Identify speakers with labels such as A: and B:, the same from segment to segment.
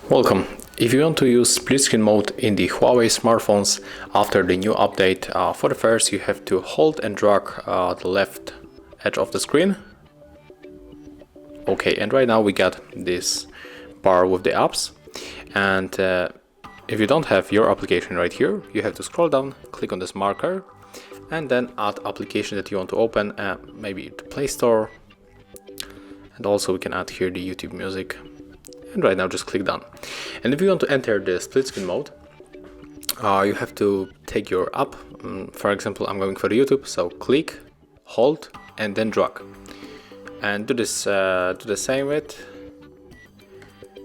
A: Welcome. If you want to use split screen mode in the Huawei smartphones after the new update, for the first you have to hold and drag the left edge of the screen. Okay, and right now we got this bar with the apps, and if you don't have your application right here, you have to scroll down, click on this marker, and then add application that you want to open, maybe the Play Store, and also we can add here the YouTube music. And right now just click done. And if you want to enter the split screen mode, you have to take your app. For example, I'm going for the YouTube, so click, hold, and then drag. And do this do the same with.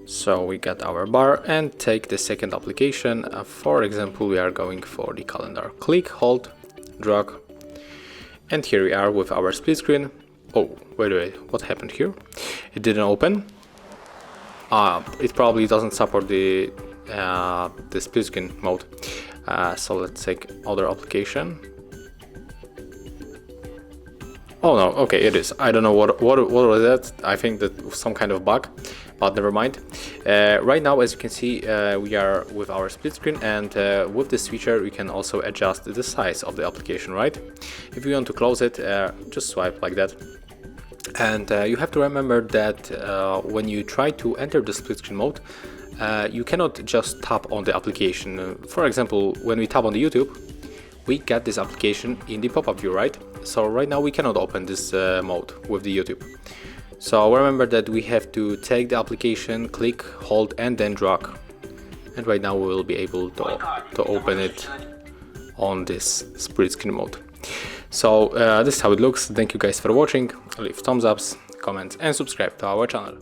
A: So we got our bar, and take the second application. For example, we are going for the calendar. Click, hold, drag, and here we are with our split screen. Oh, wait, what happened here? It didn't open. It probably doesn't support the split screen mode. So let's take other application. Oh no, okay, it is. I don't know what was that. I think that was some kind of bug, but never mind. Right now, as you can see, we are with our split screen, and with this feature, we can also adjust the size of the application, right? If you want to close it, just swipe like that. And you have to remember that when you try to enter the split screen mode, you cannot just tap on the application. For example, when we tap on the YouTube, we get this application in the pop-up view, right? So right now we cannot open this mode with the YouTube. So remember that we have to take the application, click, hold, and then drag. And right now we will be able to open it on this split screen mode. So this is how it looks. Thank you guys for watching. Leave thumbs ups, comments, and subscribe to our channel.